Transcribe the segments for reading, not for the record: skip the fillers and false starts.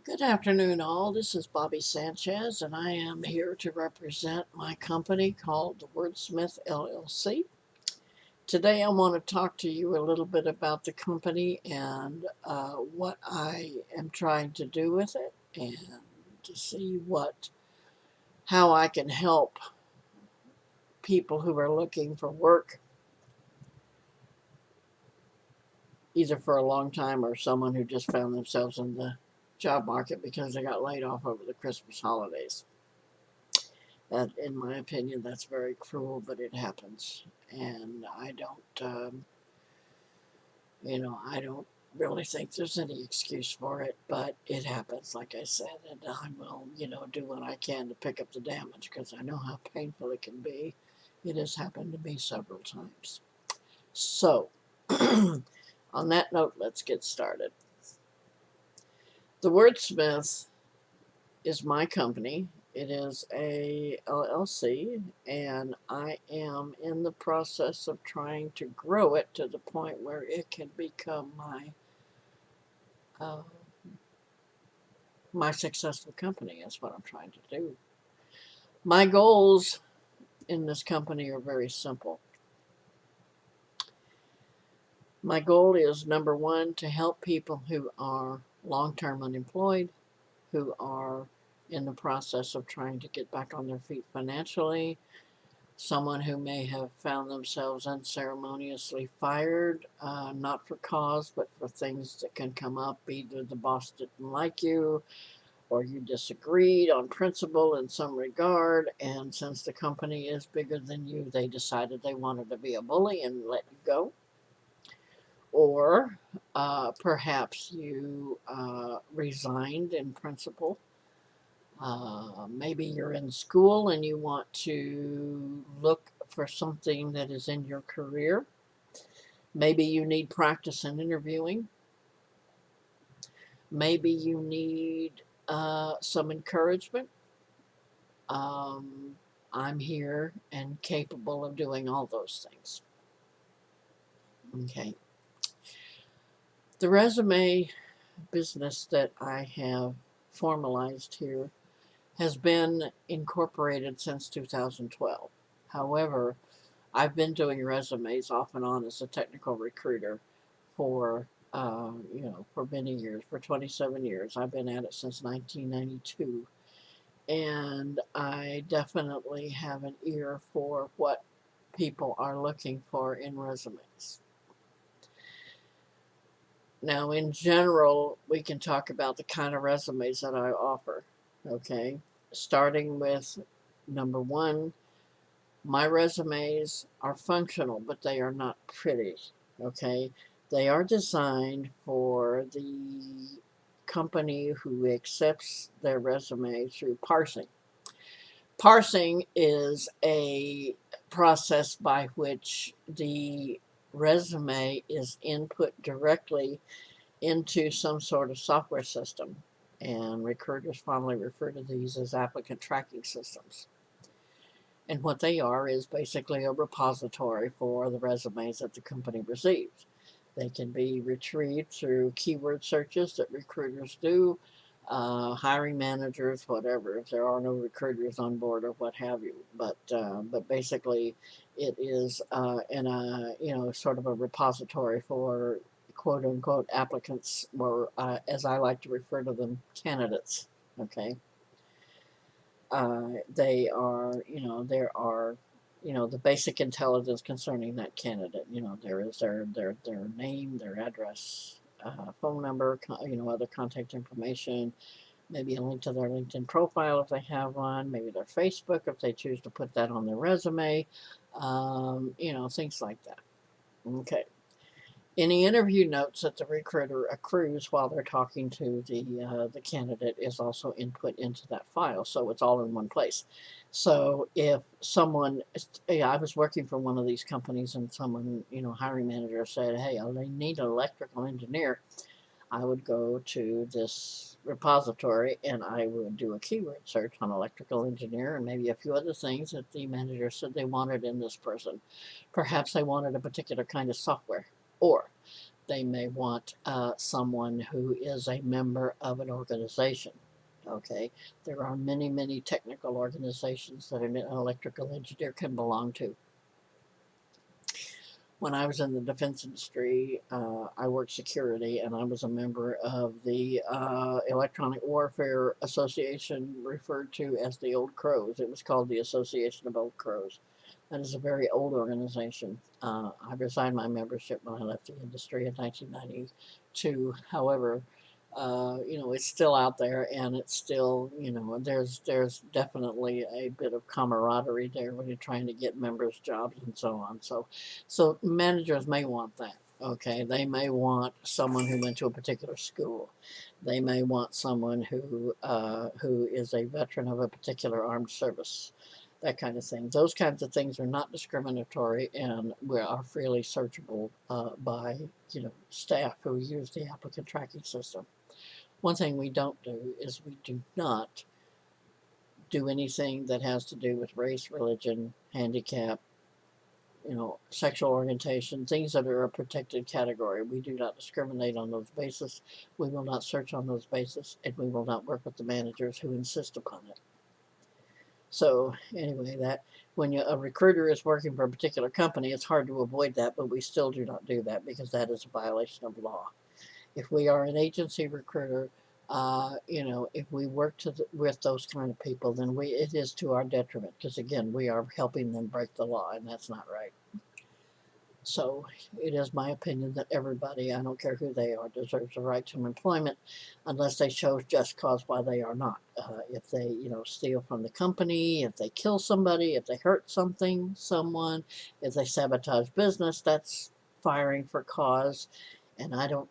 Good afternoon, all. This is Bobby Sanchez, and I am here to represent my company called the Wordsmith LLC. Today, I want to talk to you a little bit about the company and what I am trying to do with it, and to see how I can help people who are looking for work, either for a long time or someone who just found themselves in the job market because they got laid off over the Christmas holidays. That, in my opinion, that's very cruel, but it happens. And I don't really think there's any excuse for it, but it happens, like I said, and I will, do what I can to pick up the damage because I know how painful it can be. It has happened to me several times. So, on that note, let's get started. The Wordsmith is my company. It is a LLC, and I am in the process of trying to grow it to the point where it can become uh, my successful company. That's what I'm trying to do. My goals in this company are very simple. My goal is, number one, to help people who are long-term unemployed, who are in the process of trying to get back on their feet financially, someone who may have found themselves unceremoniously fired, not for cause, but for things that can come up. Either the boss didn't like you, or you disagreed on principle in some regard, and since the company is bigger than you, they decided they wanted to be a bully and let you go. Or perhaps you resigned in principle. Maybe you're in school and you want to look for something that is in your career. Maybe you need practice in interviewing. Maybe you need some encouragement. Um, I'm here and capable of doing all those things. Okay. The resume business that I have formalized here has been incorporated since 2012. However, I've been doing resumes off and on as a technical recruiter for for many years, for 27 years. I've been at it since 1992, and I definitely have an ear for what people are looking for in resumes. Now, in general, we can talk about the kind of resumes that I offer. Okay, starting with number one, my resumes are functional, but they are not pretty. Okay, they are designed for the company who accepts their resume through parsing. Parsing is a process by which the resume is input directly into some sort of software system, and recruiters fondly refer to these as applicant tracking systems. And what they are is basically a repository for the resumes that the company receives. They can be retrieved through keyword searches that recruiters do, hiring managers, whatever, if there are no recruiters on board or what have you. But basically, it is in a sort of a repository for quote unquote applicants, or as I like to refer to them, candidates. Okay. They are, there are, the basic intelligence concerning that candidate. There is their name, their address, phone number, other contact information, maybe a link to their LinkedIn profile if they have one, maybe their Facebook if they choose to put that on their resume, things like that. Okay. Any interview notes that the recruiter accrues while they're talking to the candidate is also input into that file, so it's all in one place. So if someone, I was working for one of these companies, and someone, hiring manager said, "Hey, I need an electrical engineer," I would go to this repository and I would do a keyword search on electrical engineer and maybe a few other things that the manager said they wanted in this person. Perhaps they wanted a particular kind of software, or They may want someone who is a member of an organization. Okay, there are many, many technical organizations that an electrical engineer can belong to. When I was in the defense industry, I worked security, and I was a member of the Electronic Warfare Association, referred to as the Old Crows. It was called the Association of Old Crows. That is a very old organization. I resigned my membership when I left the industry in 1992. However, it's still out there, and it's still, there's definitely a bit of camaraderie there when you're trying to get members jobs and so on. So managers may want that. Okay, they may want someone who went to a particular school. They may want someone who is a veteran of a particular armed service, that kind of thing. Those kinds of things are not discriminatory and we are freely searchable by staff who use the applicant tracking system. One thing we don't do is we do not do anything that has to do with race, religion, handicap, sexual orientation, things that are a protected category. We do not discriminate on those basis. We will not search on those basis, and we will not work with the managers who insist upon it. So anyway, that when a recruiter is working for a particular company, it's hard to avoid that, but we still do not do that because that is a violation of law. If we are an agency recruiter, if we work with those kind of people, then it is to our detriment because again, we are helping them break the law, and that's not right. So it is my opinion that everybody, I don't care who they are, deserves a right to employment unless they show just cause why they are not. If they, steal from the company, if they kill somebody, if they hurt someone, if they sabotage business, that's firing for cause. And I don't,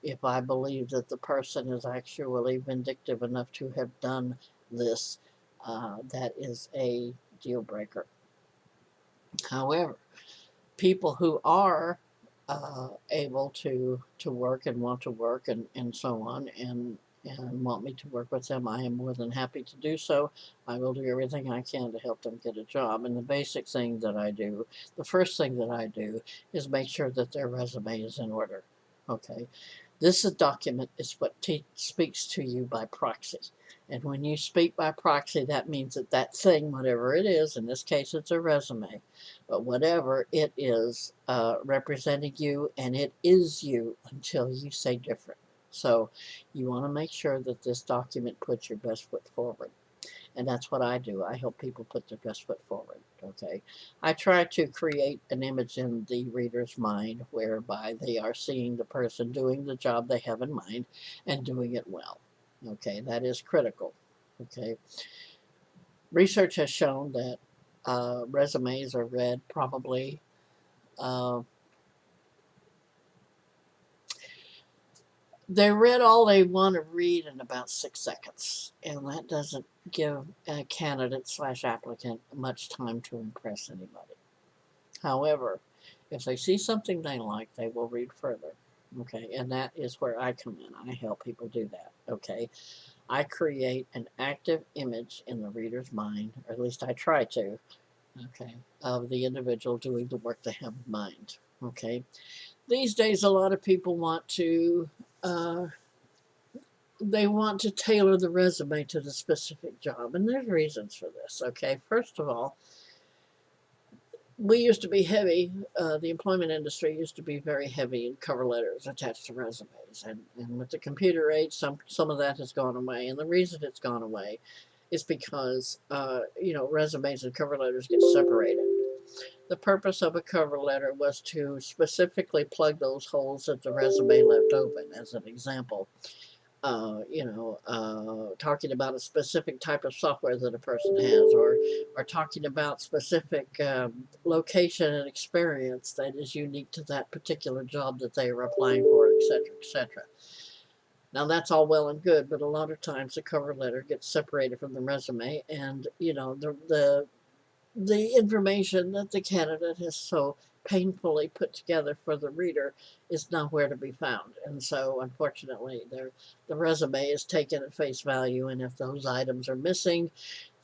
if I believe that the person is actually vindictive enough to have done this, that is a deal breaker. However, people who are able to work and want to work and so on and want me to work with them, I am more than happy to do so. I will do everything I can to help them get a job. And the basic thing that I do, the first thing that I do is make sure that their resume is in order. Okay. This document is what speaks to you by proxy. And when you speak by proxy, that means that thing, whatever it is, in this case it's a resume, but whatever it is representing you, and it is you until you say different. So you want to make sure that this document puts your best foot forward. And that's what I do. I help people put their best foot forward. Okay. I try to create an image in the reader's mind whereby they are seeing the person doing the job they have in mind and doing it well. Okay. That is critical. Okay. Research has shown that resumes are read probably they read all they want to read in about 6 seconds, and that doesn't give a candidate slash applicant much time to impress anybody. However, if they see something they like, they will read further. Okay, and that is where I come in. I help people do that. Okay, I create an active image in the reader's mind, or at least I try to. Okay, of the individual doing the work they have in mind. Okay, these days a lot of people want to uh, they want to tailor the resume to the specific job, and there's reasons for this. Okay, first of all, we used to be heavy, the employment industry used to be very heavy in cover letters attached to resumes, and with the computer age, some of that has gone away, and the reason it's gone away is because resumes and cover letters get separated. The purpose of a cover letter was to specifically plug those holes that the resume left open. As an example, talking about a specific type of software that a person has, or talking about specific location and experience that is unique to that particular job that they are applying for, etc., etc. Now that's all well and good, but a lot of times the cover letter gets separated from the resume, and the information that the candidate has so painfully put together for the reader is nowhere to be found. And so, unfortunately, the resume is taken at face value, and if those items are missing,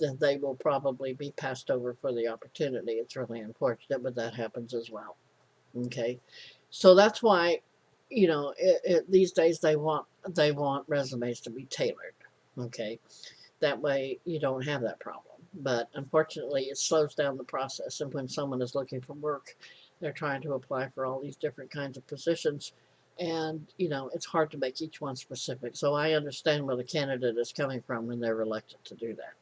then they will probably be passed over for the opportunity. It's really unfortunate, but that happens as well. Okay, so that's why, these days they want resumes to be tailored. Okay, that way you don't have that problem. But unfortunately, it slows down the process. And when someone is looking for work, they're trying to apply for all these different kinds of positions. And, it's hard to make each one specific. So I understand where the candidate is coming from when they're reluctant to do that.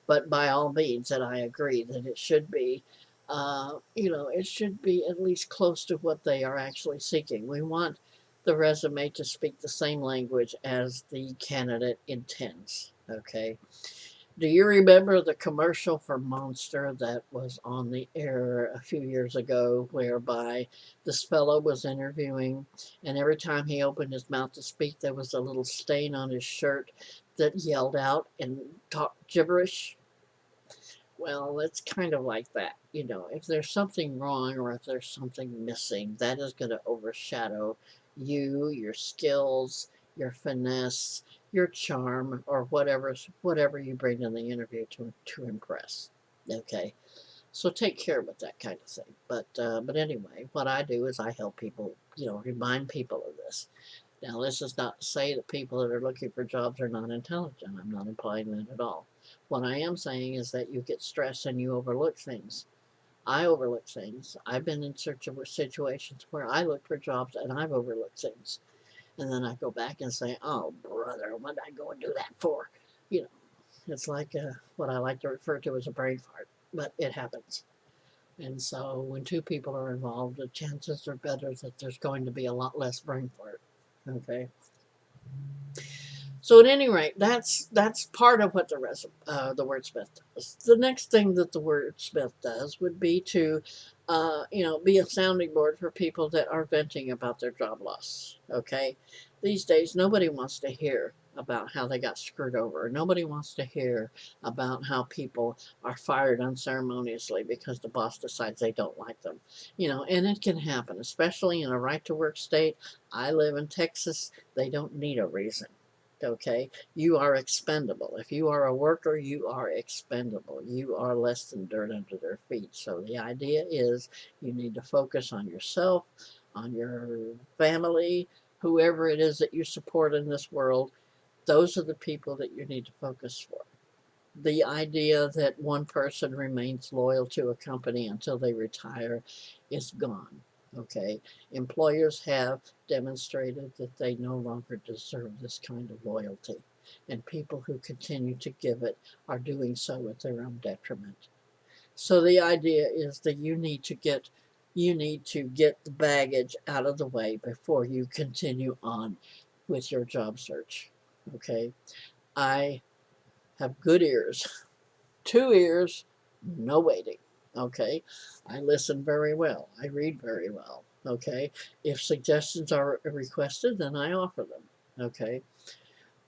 But by all means, and I agree that it should be at least close to what they are actually seeking. We want the resume to speak the same language as the candidate intends. Okay. Do you remember the commercial for Monster that was on the air a few years ago, whereby this fellow was interviewing, and every time he opened his mouth to speak, there was a little stain on his shirt that yelled out and talked gibberish? Well, it's kind of like that. If there's something wrong or if there's something missing, that is going to overshadow you, your skills, your finesse, your charm, or whatever you bring in the interview to impress. Okay, so take care with that kind of thing. But anyway, what I do is I help people, remind people of this. Now, this is not to say that people that are looking for jobs are not intelligent. I'm not implying that at all. What I am saying is that you get stressed and you overlook things. I overlook things. I've been in search of situations where I look for jobs and I've overlooked things. And then I go back and say, oh, brother, what did I go and do that for? You know, it's like what I like to refer to as a brain fart, but it happens. And so when two people are involved, the chances are better that there's going to be a lot less brain fart. Okay. So at any rate, that's part of what the wordsmith does. The next thing that the wordsmith does would be to, be a sounding board for people that are venting about their job loss. Okay, these days nobody wants to hear about how they got screwed over. Nobody wants to hear about how people are fired unceremoniously because the boss decides they don't like them. And it can happen, especially in a right to work state. I live in Texas. They don't need a reason. Okay, you are expendable. If you are a worker, you are expendable. You are less than dirt under their feet. So the idea is you need to focus on yourself, on your family, whoever it is that you support in this world. Those are the people that you need to focus for. The idea that one person remains loyal to a company until they retire is gone. Okay, employers have demonstrated that they no longer deserve this kind of loyalty, and people who continue to give it are doing so at their own detriment. So the idea is that you need to get the baggage out of the way before you continue on with your job search. Okay, I have good ears. 2 ears, no waiting. Okay, I listen very well. I read very well. Okay, if suggestions are requested, then I offer them. Okay,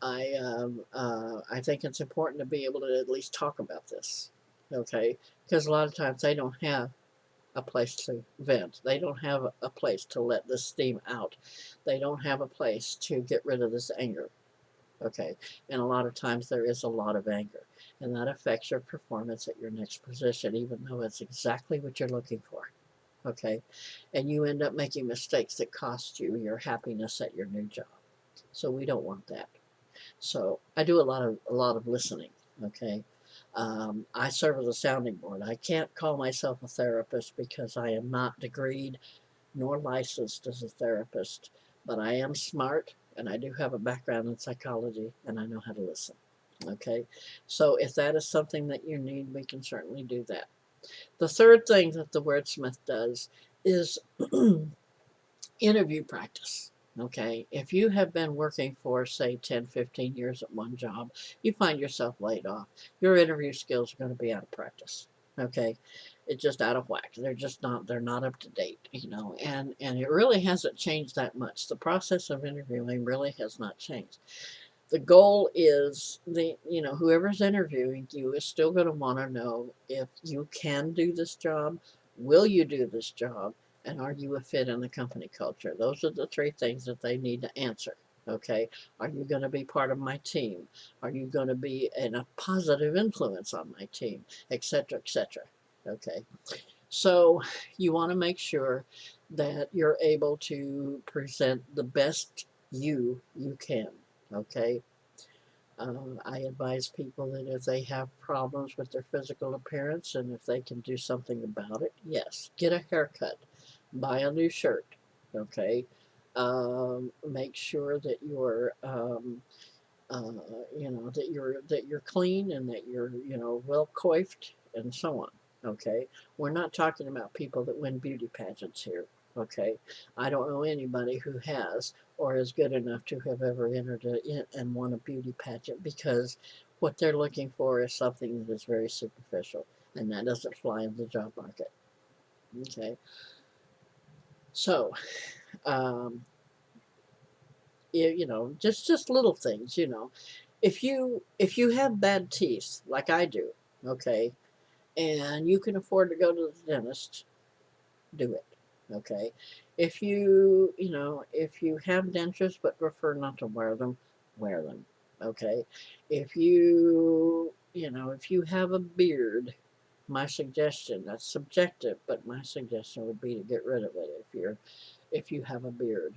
I think it's important to be able to at least talk about this. Okay, because a lot of times they don't have a place to vent. They don't have a place to let this steam out. They don't have a place to get rid of this anger. Okay, and a lot of times there is a lot of anger, and that affects your performance at your next position, even though it's exactly what you're looking for. Okay, and you end up making mistakes that cost you your happiness at your new job. So we don't want that. So I do a lot of listening. Okay, I serve as a sounding board. I can't call myself a therapist because I am not degreed nor licensed as a therapist, but I am smart and I do have a background in psychology and I know how to listen. Okay, so if that is something that you need, we can certainly do that. The third thing that the wordsmith does is interview practice. Okay, if you have been working for, say, 10, 15 years at one job, you find yourself laid off, your interview skills are going to be out of practice. Okay, it's just out of whack. They're not up to date, and it really hasn't changed that much. The process of interviewing really has not changed. The goal is whoever's interviewing you is still going to want to know if you can do this job, will you do this job, and are you a fit in the company culture? Those are the three things that they need to answer. Okay, are you going to be part of my team? Are you going to be a positive influence on my team, etc., etc.? Okay, so you want to make sure that you're able to present the best you can. Okay. I advise people that if they have problems with their physical appearance and if they can do something about it, yes, get a haircut, buy a new shirt, okay? Make sure that you're, uh, that you're clean and that you're, well coiffed and so on, okay? We're not talking about people that win beauty pageants here, okay? I don't know anybody who has or is good enough to have ever entered and won a beauty pageant, because what they're looking for is something that is very superficial, and that doesn't fly in the job market, okay? So, um, just little things, if you have bad teeth like I do, okay, and you can afford to go to the dentist, do it, okay. If you have dentures but prefer not to wear them, okay. If you have a beard, my suggestion, that's subjective, but my suggestion would be to get rid of it if you have a beard.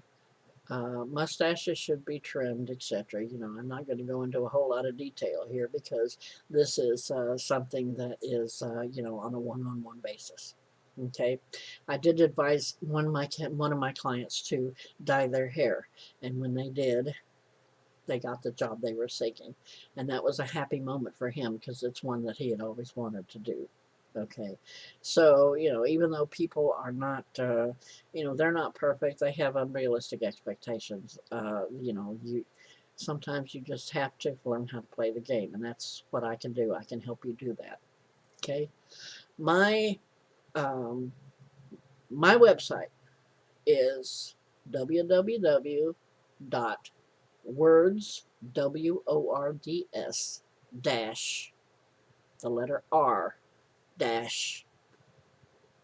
Mustaches should be trimmed, etc. I'm not going to go into a whole lot of detail here because this is something that is, on a one-on-one basis. Okay, I did advise one of my clients to dye their hair, and when they did, they got the job they were seeking, and that was a happy moment for him because it's one that he had always wanted to do. Okay, so even though people are not, they're not perfect, they have unrealistic expectations. You sometimes you just have to learn how to play the game, and that's what I can do. I can help you do that. Okay, my um, my website is www dot words words dash the letter R dash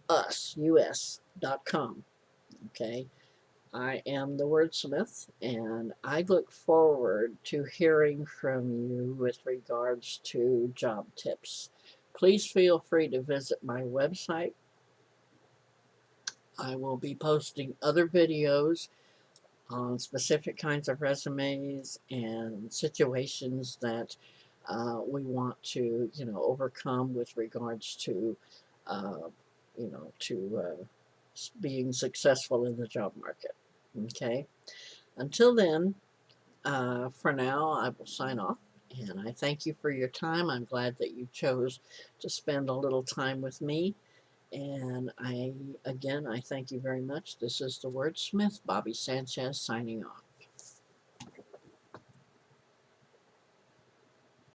us.com. Okay, I am the Wordsmith, and I look forward to hearing from you with regards to job tips. Please feel free to visit my website. I will be posting other videos on specific kinds of resumes and situations that we want to, overcome with regards to, uh, being successful in the job market. Okay. Until then, for now, I will sign off. And I thank you for your time. I'm glad that you chose to spend a little time with me. And I thank you very much. This is the Wordsmith, Bobby Sanchez, signing off.